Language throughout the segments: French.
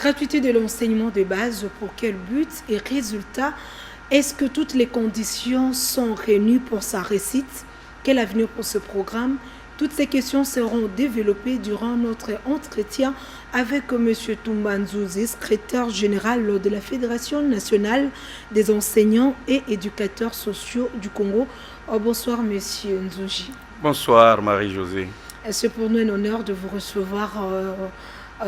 gratuité de l'enseignement de base, pour quel but et résultat? Est-ce que toutes les conditions sont réunies pour sa réussite? Quel avenir pour ce programme? Toutes ces questions seront développées durant notre entretien avec M. Toumba Nzouzi, secrétaire général de la Fédération nationale des enseignants et éducateurs sociaux du Congo. Bonsoir, M. Nzouzi. Bonsoir, Marie-Josée. C'est pour nous un honneur de vous recevoir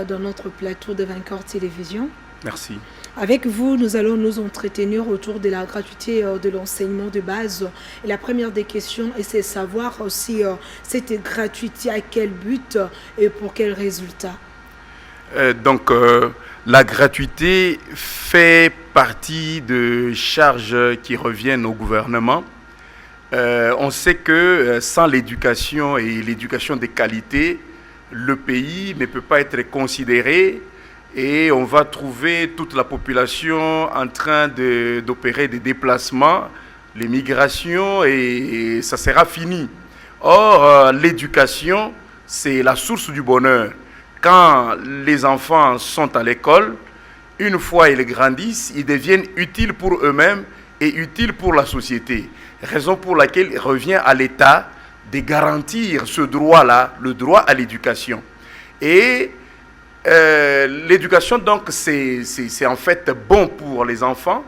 dans notre plateau de Vainqueur Télévision. Merci. Avec vous, nous allons nous entretenir autour de la gratuité de l'enseignement de base. Et la première des questions, c'est de savoir aussi cette gratuité, à quel but et pour quel résultat? La gratuité fait partie de charges qui reviennent au gouvernement. On sait que sans l'éducation et l'éducation de qualité, le pays ne peut pas être considéré. Et on va trouver toute la population en train d'opérer des déplacements, les migrations, et ça sera fini. Or, l'éducation, c'est la source du bonheur. Quand les enfants sont à l'école, une fois ils grandissent, ils deviennent utiles pour eux-mêmes et utiles pour la société. Raison pour laquelle il revient à l'État de garantir ce droit-là, le droit à l'éducation. Et l'éducation, donc, c'est en fait bon pour les enfants,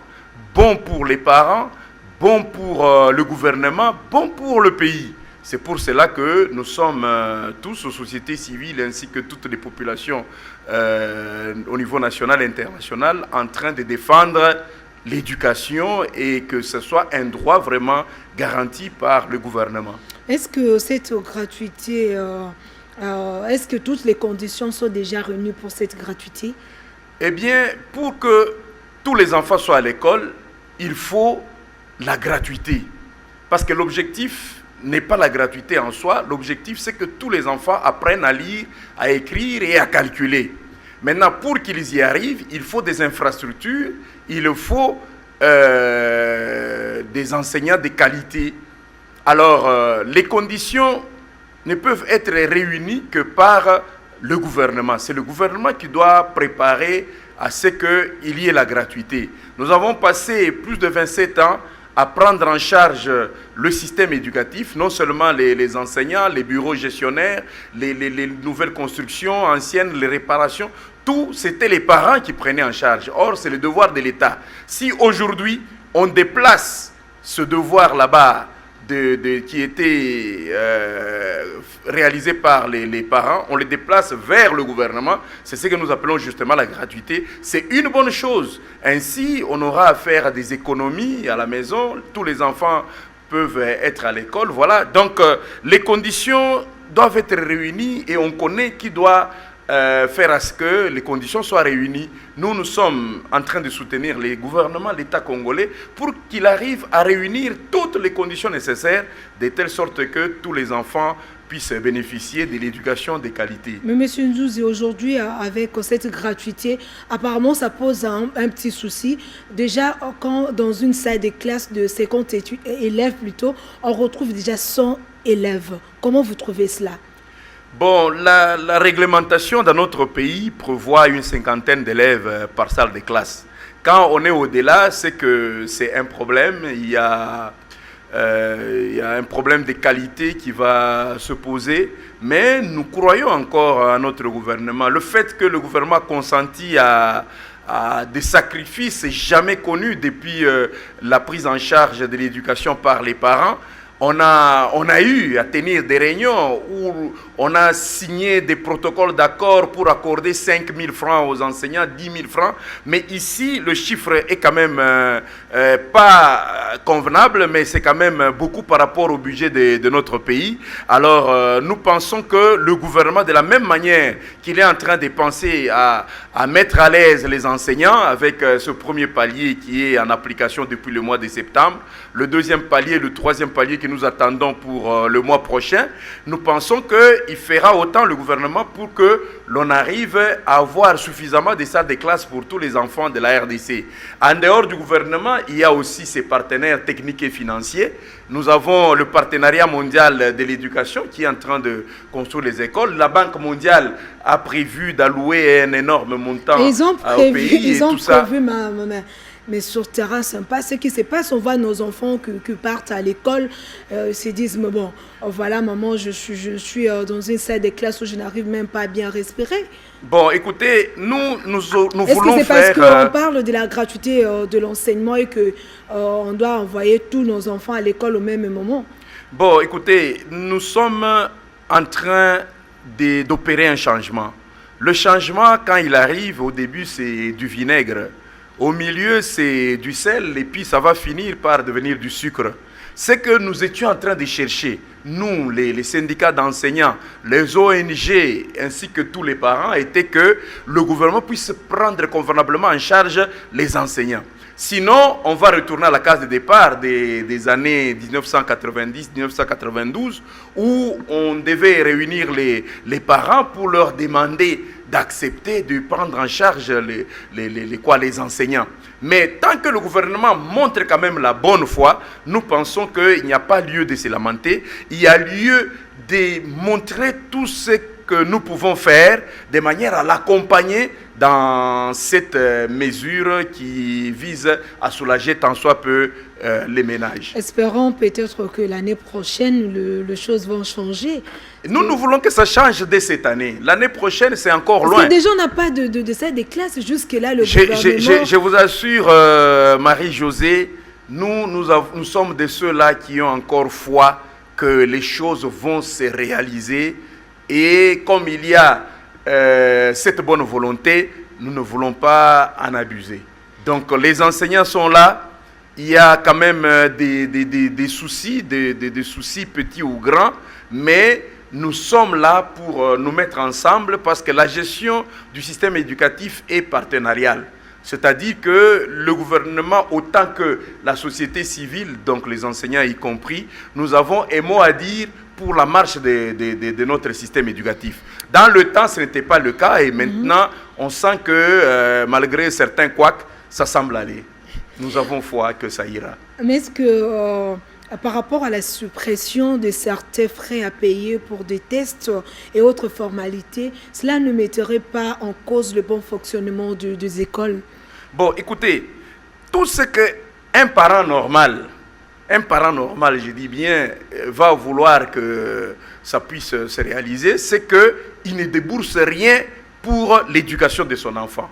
bon pour les parents, bon pour le gouvernement, bon pour le pays. C'est pour cela que nous sommes tous, aux sociétés civiles ainsi que toutes les populations au niveau national et international, en train de défendre l'éducation et que ce soit un droit vraiment garanti par le gouvernement. Est-ce que cette gratuité... est-ce que toutes les conditions sont déjà réunies pour cette gratuité? Eh bien, pour que tous les enfants soient à l'école, il faut la gratuité. Parce que l'objectif n'est pas la gratuité en soi. L'objectif, c'est que tous les enfants apprennent à lire, à écrire et à calculer. Maintenant, pour qu'ils y arrivent, il faut des infrastructures, il faut des enseignants de qualité. Alors, les conditions ne peuvent être réunis que par le gouvernement. C'est le gouvernement qui doit préparer à ce qu'il y ait la gratuité. Nous avons passé plus de 27 ans à prendre en charge le système éducatif, non seulement les enseignants, les bureaux gestionnaires, les nouvelles constructions anciennes, les réparations, tout, c'était les parents qui prenaient en charge. Or, c'est le devoir de l'État. Si aujourd'hui, on déplace ce devoir là-bas, qui était réalisé par les parents, on les déplace vers le gouvernement. C'est ce que nous appelons justement la gratuité. C'est une bonne chose. Ainsi, on aura à faire des économies à la maison. Tous les enfants peuvent être à l'école. Voilà. Donc, les conditions doivent être réunies et on connaît qui doit faire à ce que les conditions soient réunies. Nous sommes en train de soutenir les gouvernements, l'État congolais, pour qu'il arrive à réunir toutes les conditions nécessaires, de telle sorte que tous les enfants puissent bénéficier de l'éducation de qualité. Mais M. Nzouzi, aujourd'hui, avec cette gratuité, apparemment, ça pose un petit souci. Déjà, quand dans une salle de classe de 50 élèves, plutôt, on retrouve déjà 100 élèves. Comment vous trouvez cela? Bon, la réglementation dans notre pays prévoit une cinquantaine d'élèves par salle de classe. Quand on est au-delà, c'est que c'est un problème. Il y a un problème de qualité qui va se poser. Mais nous croyons encore à notre gouvernement. Le fait que le gouvernement a consenti à des sacrifices jamais connus depuis la prise en charge de l'éducation par les parents. On a eu à tenir des réunions où on a signé des protocoles d'accord pour accorder 5 000 francs aux enseignants, 10 000 francs. Mais ici, le chiffre est quand même pas convenable, mais c'est quand même beaucoup par rapport au budget de notre pays. Alors, nous pensons que le gouvernement, de la même manière qu'il est en train de penser à mettre à l'aise les enseignants avec ce premier palier qui est en application depuis le mois de septembre, le deuxième palier, le troisième palier que nous attendons pour le mois prochain, nous pensons qu'il fera autant le gouvernement pour que l'on arrive à avoir suffisamment de salles de classe pour tous les enfants de la RDC. En dehors du gouvernement, il y a aussi ses partenaires techniques et financiers. Nous avons le partenariat mondial de l'éducation qui est en train de construire les écoles. La Banque mondiale a prévu d'allouer un énorme montant au pays. Ils ont prévu, mais sur terrain, c'est pas ce qui se passe. On voit nos enfants qui partent à l'école, se disent, mais bon, voilà, maman, je suis dans une salle de classe où je n'arrive même pas à bien respirer. Bon, écoutez, nous voulons faire... Est-ce que c'est parce qu'on parle de la gratuité de l'enseignement et qu'on doit envoyer tous nos enfants à l'école au même moment? Bon, écoutez, nous sommes en train d'opérer un changement. Le changement, quand il arrive, au début, c'est du vinaigre. Au milieu, c'est du sel et puis ça va finir par devenir du sucre. Ce que nous étions en train de chercher, nous, les syndicats d'enseignants, les ONG, ainsi que tous les parents, était que le gouvernement puisse prendre convenablement en charge les enseignants. Sinon, on va retourner à la case de départ des années 1990-1992, où on devait réunir les parents pour leur demander d'accepter de prendre en charge les enseignants. Mais tant que le gouvernement montre quand même la bonne foi, nous pensons qu'il n'y a pas lieu de se lamenter. Il y a lieu de montrer tout ce que nous pouvons faire de manière à l'accompagner dans cette mesure qui vise à soulager tant soit peu les ménages. Espérons peut-être que l'année prochaine, les choses vont changer. Nous voulons que ça change dès cette année. L'année prochaine, c'est encore loin. Parce que déjà, on n'a pas de salle de classe. Jusque-là, le gouvernement... Je vous assure, Marie-Josée, nous sommes de ceux-là qui ont encore foi que les choses vont se réaliser. Et comme il y a cette bonne volonté, nous ne voulons pas en abuser. Donc les enseignants sont là. Il y a quand même des soucis, des soucis petits ou grands, mais nous sommes là pour nous mettre ensemble parce que la gestion du système éducatif est partenariale. C'est-à-dire que le gouvernement, autant que la société civile, donc les enseignants y compris, nous avons un mot à dire pour la marche de notre système éducatif. Dans le temps, ce n'était pas le cas et maintenant, on sent que malgré certains couacs, ça semble aller. Nous avons foi que ça ira. Mais est-ce que par rapport à la suppression de certains frais à payer pour des tests et autres formalités, cela ne mettrait pas en cause le bon fonctionnement des écoles? Bon, écoutez, tout ce qu'un parent normal, je dis bien, va vouloir que ça puisse se réaliser, c'est qu'il ne débourse rien pour l'éducation de son enfant.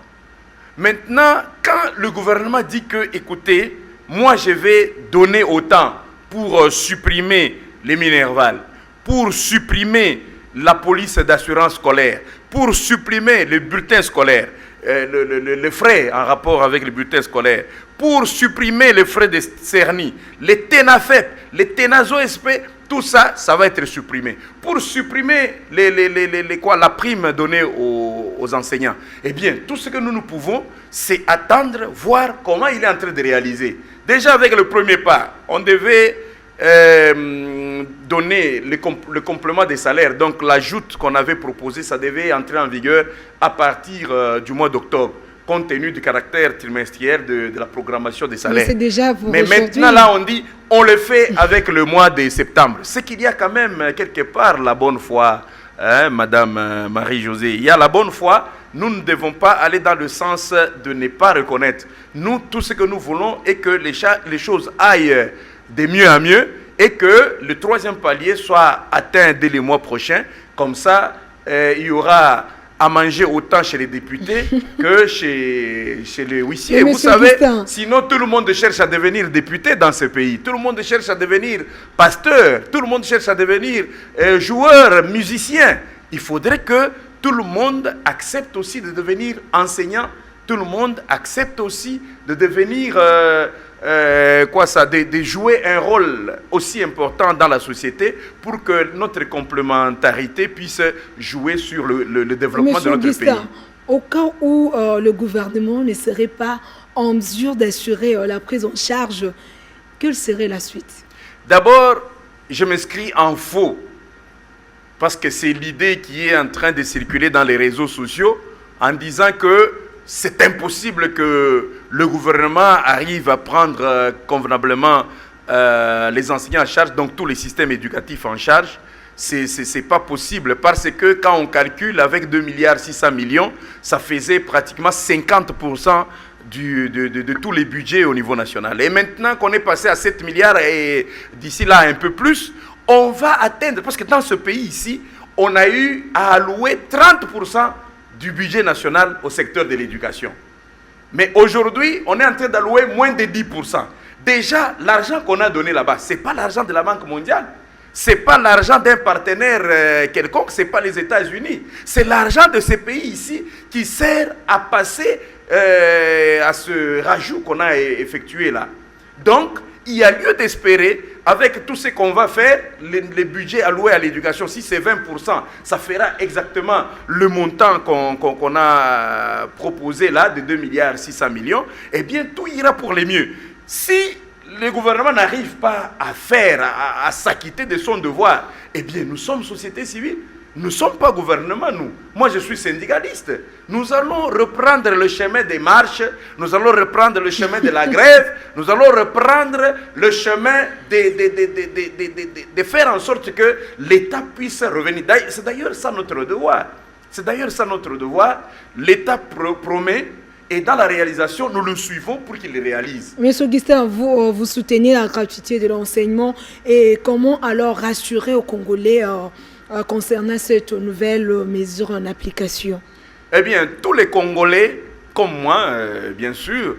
Maintenant, quand le gouvernement dit que, écoutez, moi je vais donner autant pour supprimer les Minerval, pour supprimer la police d'assurance scolaire, pour supprimer les bulletins scolaires, les frais en rapport avec les bulletins scolaires, pour supprimer les frais de CERNI, les TENAFEP, les TENASO-SP, tout ça, ça va être supprimé. Pour supprimer la prime donnée aux enseignants. Eh bien, tout ce que nous pouvons, c'est attendre, voir comment il est en train de réaliser. Déjà avec le premier pas, on devait donner le complément des salaires. Donc l'ajout qu'on avait proposé, ça devait entrer en vigueur à partir du mois d'octobre, compte tenu du caractère trimestriel de la programmation des salaires. Mais maintenant, là, on dit, on le fait avec le mois de septembre. C'est qu'il y a quand même quelque part la bonne foi, hein, Madame Marie-Josée. Il y a la bonne foi. Nous ne devons pas aller dans le sens de ne pas reconnaître. Nous, tout ce que nous voulons est que les choses aillent de mieux en mieux et que le troisième palier soit atteint dès le mois prochain. Comme ça, il y aura à manger autant chez les députés que chez les huissiers. Vous savez, sinon tout le monde cherche à devenir député dans ce pays. Tout le monde cherche à devenir pasteur. Tout le monde cherche à devenir joueur, musicien. Il faudrait que tout le monde accepte aussi de devenir enseignant. Tout le monde accepte aussi de devenir, de jouer un rôle aussi important dans la société pour que notre complémentarité puisse jouer sur le développement de notre pays. Au cas où le gouvernement ne serait pas en mesure d'assurer la prise en charge, quelle serait la suite? D'abord, je m'inscris en faux, parce que c'est l'idée qui est en train de circuler dans les réseaux sociaux, en disant que c'est impossible que le gouvernement arrive à prendre convenablement les enseignants en charge, donc tous les systèmes éducatifs en charge. C'est pas possible, parce que quand on calcule avec 2,6 milliards, ça faisait pratiquement 50% de tous les budgets au niveau national. Et maintenant qu'on est passé à 7 milliards et d'ici là un peu plus, on va atteindre, parce que dans ce pays ici, on a eu à allouer 30% du budget national au secteur de l'éducation. Mais aujourd'hui, on est en train d'allouer moins de 10%. Déjà, l'argent qu'on a donné là-bas, ce n'est pas l'argent de la Banque mondiale. Ce n'est pas l'argent d'un partenaire quelconque, ce n'est pas les États-Unis. C'est l'argent de ces pays ici qui sert à passer à ce rajout qu'on a effectué là. Donc, il y a lieu d'espérer, avec tout ce qu'on va faire, les budgets alloués à l'éducation, si c'est 20%, ça fera exactement le montant qu'on a proposé là, de 2,6 milliards, eh bien, tout ira pour le mieux. Si le gouvernement n'arrive pas à faire, à s'acquitter de son devoir, eh bien, nous sommes société civile. Nous ne sommes pas gouvernement, nous. Moi, je suis syndicaliste. Nous allons reprendre le chemin des marches, nous allons reprendre le chemin de la grève, nous allons reprendre le chemin de faire en sorte que l'État puisse revenir. C'est d'ailleurs ça notre devoir. C'est d'ailleurs ça notre devoir. L'État promet, et dans la réalisation, nous le suivons pour qu'il le réalise. Monsieur Augustin, vous soutenez la gratuité de l'enseignement, et comment alors rassurer aux Congolais concernant cette nouvelle mesure en application? Eh bien, tous les Congolais, comme moi, bien sûr,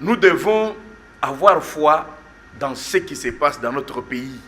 nous devons avoir foi dans ce qui se passe dans notre pays.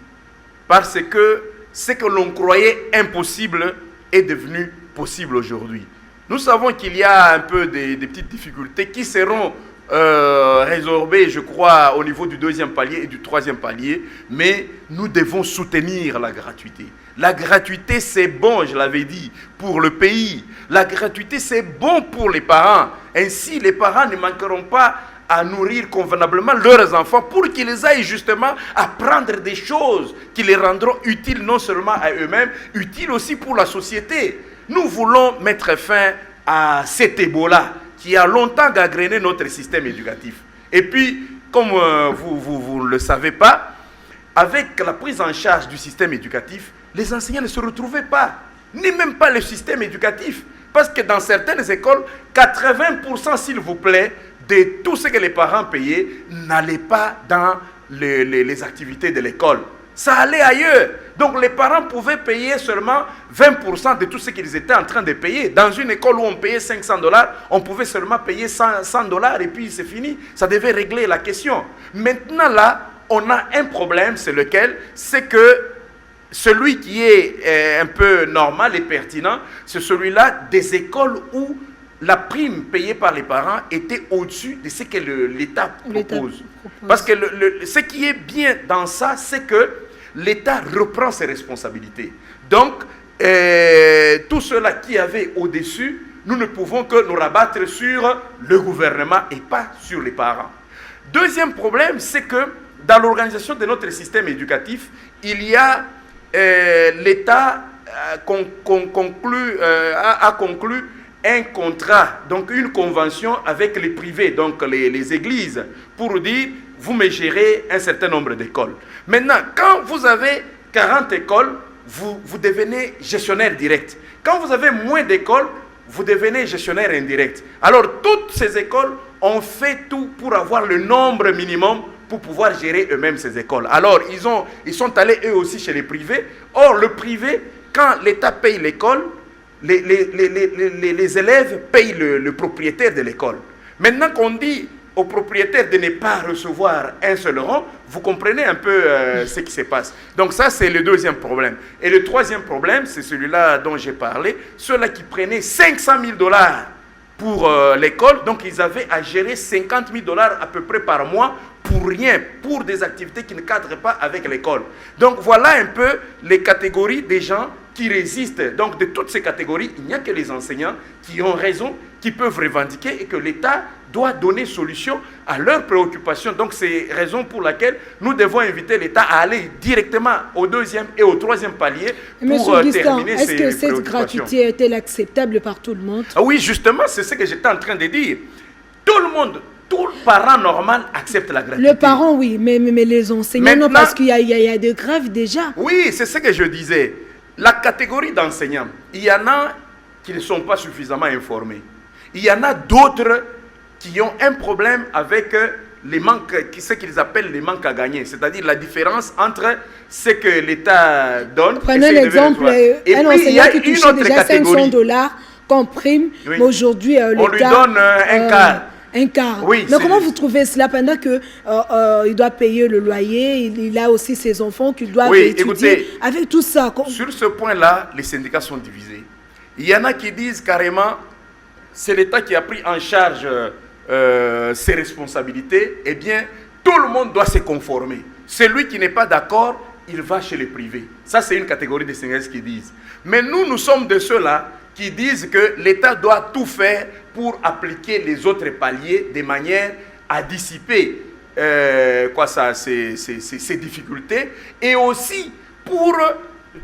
Parce que ce que l'on croyait impossible est devenu possible aujourd'hui. Nous savons qu'il y a un peu des petites difficultés qui seront résorbées, je crois, au niveau du 2e palier et du 3e palier, mais nous devons soutenir la gratuité. La gratuité, c'est bon, je l'avais dit, pour le pays. La gratuité, c'est bon pour les parents. Ainsi, les parents ne manqueront pas à nourrir convenablement leurs enfants pour qu'ils aillent justement apprendre des choses qui les rendront utiles non seulement à eux-mêmes, utiles aussi pour la société. Nous voulons mettre fin à cet Ebola qui a longtemps gangréné notre système éducatif. Et puis, comme vous ne le savez pas, avec la prise en charge du système éducatif, les enseignants ne se retrouvaient pas, ni même pas le système éducatif. Parce que dans certaines écoles, 80%, s'il vous plaît, de tout ce que les parents payaient n'allait pas dans les activités de l'école. Ça allait ailleurs. Donc les parents pouvaient payer seulement 20% de tout ce qu'ils étaient en train de payer. Dans une école où on payait $500, on pouvait seulement payer $100 et puis c'est fini. Ça devait régler la question. Maintenant là, on a un problème, c'est lequel? C'est que celui qui est un peu normal et pertinent, c'est celui-là des écoles où la prime payée par les parents était au-dessus de ce que l'État propose. Parce que ce qui est bien dans ça, c'est que l'État reprend ses responsabilités. Donc, tout cela qui avait au-dessus, nous ne pouvons que nous rabattre sur le gouvernement et pas sur les parents. Deuxième problème, c'est que dans l'organisation de notre système éducatif, il y a l'État a conclu un contrat, donc une convention avec les privés, donc les églises, pour dire, vous me gérez un certain nombre d'écoles. Maintenant, quand vous avez 40 écoles, vous devenez gestionnaire direct. Quand vous avez moins d'écoles, vous devenez gestionnaire indirect. Alors, toutes ces écoles ont fait tout pour avoir le nombre minimum pour pouvoir gérer eux-mêmes ces écoles. Alors, ils sont allés eux aussi chez les privés. Or, le privé, quand l'État paye l'école, les élèves payent le propriétaire de l'école. Maintenant qu'on dit au propriétaire de ne pas recevoir un seul rond, vous comprenez un peu ce qui se passe. Donc ça, c'est le deuxième problème. Et le troisième problème, c'est celui-là dont j'ai parlé, ceux-là qui prenaient $500 000 pour l'école, donc ils avaient à gérer $50 000 à peu près par mois pour rien, pour des activités qui ne cadrent pas avec l'école. Donc voilà un peu les catégories des gens qui résistent. Donc de toutes ces catégories, il n'y a que les enseignants qui ont raison, qui peuvent revendiquer et que l'État doit donner solution à leurs préoccupations. Donc c'est raison pour laquelle nous devons inviter l'État à aller directement au deuxième et au troisième palier pour terminer ces préoccupations. Est-ce que cette gratuité est-elle acceptable par tout le monde? Oui, justement, c'est ce que j'étais en train de dire. Tout le monde, tout parent normal accepte la gratuité. Le parent, oui, mais les enseignants, maintenant, non, parce qu'il y a des grèves déjà. Oui, c'est ce que je disais. La catégorie d'enseignants, il y en a qui ne sont pas suffisamment informés. Il y en a d'autres qui ont un problème avec les manques, ce qu'ils appellent les manques à gagner, c'est-à-dire la différence entre ce que l'État donne. Prenez l'exemple, un enseignant qui touchait déjà 500 $ comme prime, oui. Mais aujourd'hui, on lui donne un quart. Un quart. Oui, mais comment vous trouvez cela pendant qu'il doit payer le loyer, il a aussi ses enfants qu'il doit étudier, écoutez, avec tout ça? Sur ce point-là, les syndicats sont divisés. Il y en a qui disent carrément c'est l'État qui a pris en charge ses responsabilités, eh bien, tout le monde doit se conformer. Celui qui n'est pas d'accord, il va chez les privés. Ça, c'est une catégorie des syndicats qui disent. Mais nous sommes de ceux-là qui disent que l'État doit tout faire pour appliquer les autres paliers de manière à dissiper ces difficultés. Et aussi pour,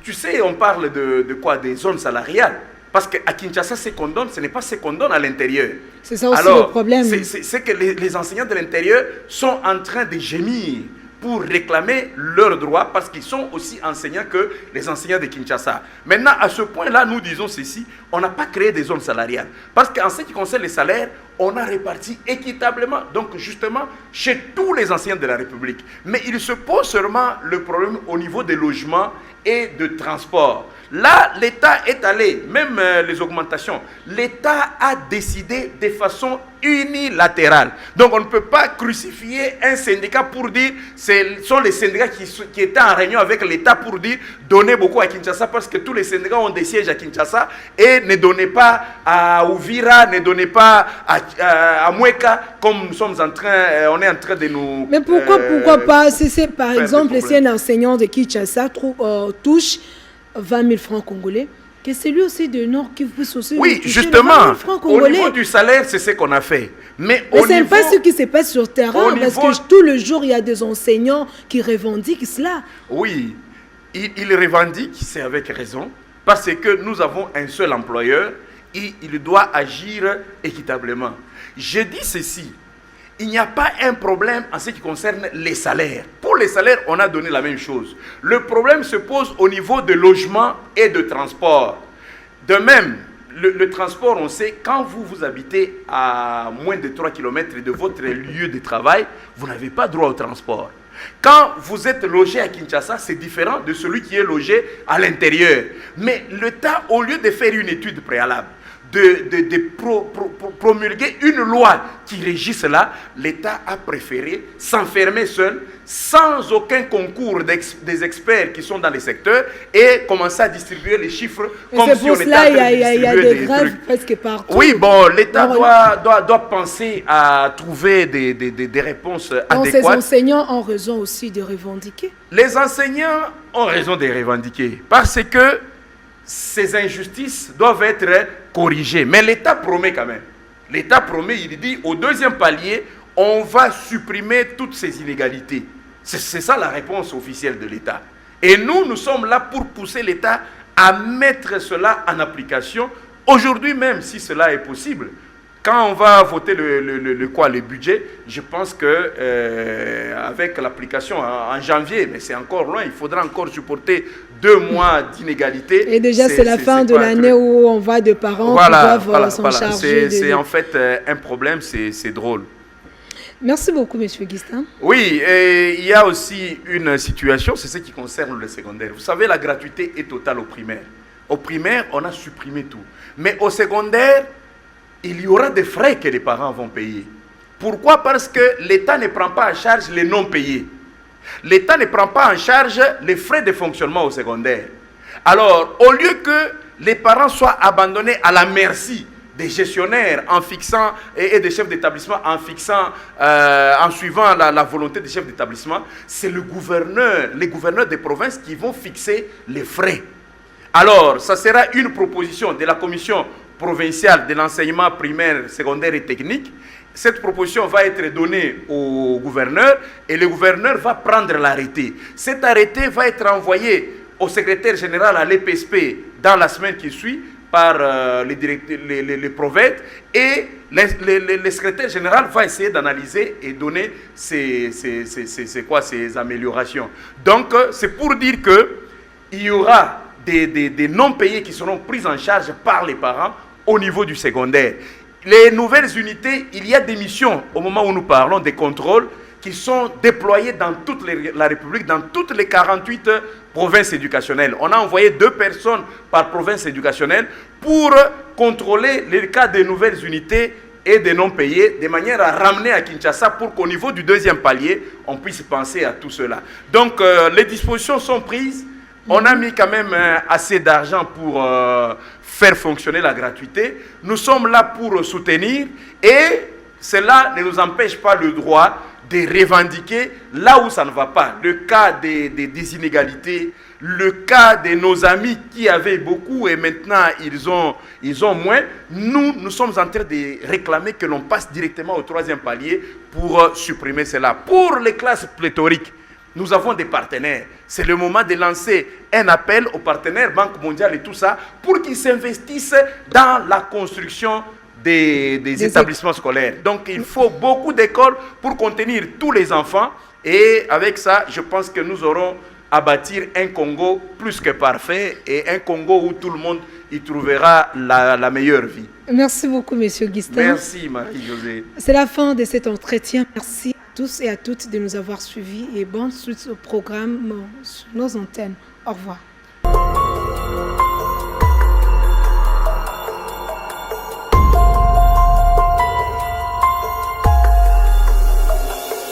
tu sais, on parle de quoi? Des zones salariales. Parce qu'à Kinshasa, ce qu'on donne, ce n'est pas ce qu'on donne à l'intérieur. C'est ça aussi le problème. C'est que les enseignants de l'intérieur sont en train de gémir pour réclamer leurs droits parce qu'ils sont aussi enseignants que les enseignants de Kinshasa. Maintenant, à ce point-là, nous disons ceci, on n'a pas créé des zones salariales. Parce qu'en ce qui concerne les salaires, on a réparti équitablement, donc justement, chez tous les enseignants de la République. Mais il se pose seulement le problème au niveau des logements et de transport. Là, l'État est allé, même les augmentations, l'État a décidé de façon unilatérale. Donc on ne peut pas crucifier un syndicat pour dire, ce sont les syndicats qui étaient en réunion avec l'État pour dire, donnez beaucoup à Kinshasa parce que tous les syndicats ont des sièges à Kinshasa et ne donnez pas à Uvira, ne donnez pas à Mweka comme nous sommes en train, on est en train de nous... Mais pourquoi pas, c'est par exemple, si un enseignant de Kinshasa touche 20 000 francs congolais, que c'est lui aussi de Nord qui puisse aussi... Oui, justement, au niveau du salaire, c'est ce qu'on a fait. Mais ce n'est pas ce qui se passe sur terrain, parce que tout le jour, il y a des enseignants qui revendiquent cela. Oui, ils revendiquent, c'est avec raison, parce que nous avons un seul employeur et il doit agir équitablement. Je dis ceci, il n'y a pas un problème en ce qui concerne les salaires. Pour les salaires, on a donné la même chose. Le problème se pose au niveau de logement et de transport. De même, le transport, on sait, quand vous habitez à moins de 3 km de votre lieu de travail, vous n'avez pas droit au transport. Quand vous êtes logé à Kinshasa, c'est différent de celui qui est logé à l'intérieur. Mais l'État, au lieu de faire une étude préalable, de promulguer une loi qui régit cela, l'État a préféré s'enfermer seul, sans aucun concours des experts qui sont dans les secteurs, et commencer à distribuer les chiffres comme si on était en train de distribuer il y a des grèves presque partout. Oui, bon, l'État doit penser à trouver des réponses adéquates. Ces enseignants ont raison aussi de revendiquer. Les enseignants ont raison de revendiquer, parce que ces injustices doivent être corrigées. Mais l'État promet quand même. L'État promet, il dit, au deuxième palier, on va supprimer toutes ces inégalités. C'est ça la réponse officielle de l'État. Et nous sommes là pour pousser l'État à mettre cela en application. Aujourd'hui même, si cela est possible, quand on va voter le budget, je pense que avec l'application en janvier, mais c'est encore loin, il faudra encore supporter 2 mois d'inégalité. Et déjà, c'est la fin de l'année où on voit des parents qui doivent s'en charger. C'est en fait un problème, c'est drôle. Merci beaucoup, M. Guistin. Oui, et il y a aussi une situation, c'est ce qui concerne le secondaire. Vous savez, la gratuité est totale au primaire. Au primaire, on a supprimé tout. Mais au secondaire, il y aura des frais que les parents vont payer. Pourquoi? Parce que l'État ne prend pas en charge les non payés. L'État ne prend pas en charge les frais de fonctionnement au secondaire. Alors, au lieu que les parents soient abandonnés à la merci des gestionnaires en fixant, et des chefs d'établissement en fixant, en suivant la volonté des chefs d'établissement, c'est les gouverneurs des provinces qui vont fixer les frais. Alors, ça sera une proposition de la commission provinciale de l'enseignement primaire, secondaire et technique. Cette proposition va être donnée au gouverneur et le gouverneur va prendre l'arrêté. Cet arrêté va être envoyé au secrétaire général à l'EPSP dans la semaine qui suit par les prophètes et le secrétaire général va essayer d'analyser et donner ces améliorations. Donc, c'est pour dire qu'il y aura des non-payés qui seront pris en charge par les parents au niveau du secondaire. Les nouvelles unités, il y a des missions, au moment où nous parlons, des contrôles, qui sont déployés dans toute la République, dans toutes les 48 provinces éducationnelles. On a envoyé 2 personnes par province éducationnelle pour contrôler les cas des nouvelles unités et des non-payés, de manière à ramener à Kinshasa pour qu'au niveau du 2e palier, on puisse penser à tout cela. Donc, les dispositions sont prises. On a mis quand même assez d'argent pour faire fonctionner la gratuité. Nous sommes là pour soutenir et cela ne nous empêche pas le droit de revendiquer là où ça ne va pas. Le cas des inégalités, le cas de nos amis qui avaient beaucoup et maintenant ils ont moins. Nous sommes en train de réclamer que l'on passe directement au 3e palier pour supprimer cela. Pour les classes pléthoriques, nous avons des partenaires. C'est le moment de lancer un appel aux partenaires, Banque mondiale et tout ça, pour qu'ils s'investissent dans la construction des établissements scolaires. Donc, il faut beaucoup d'écoles pour contenir tous les enfants. Et avec ça, je pense que nous aurons à bâtir un Congo plus que parfait et un Congo où tout le monde y trouvera la meilleure vie. Merci beaucoup, Monsieur Augustin. Merci, Marie-Josée. C'est la fin de cet entretien. Merci à tous et à toutes de nous avoir suivis et bonne suite au programme sur nos antennes. Au revoir.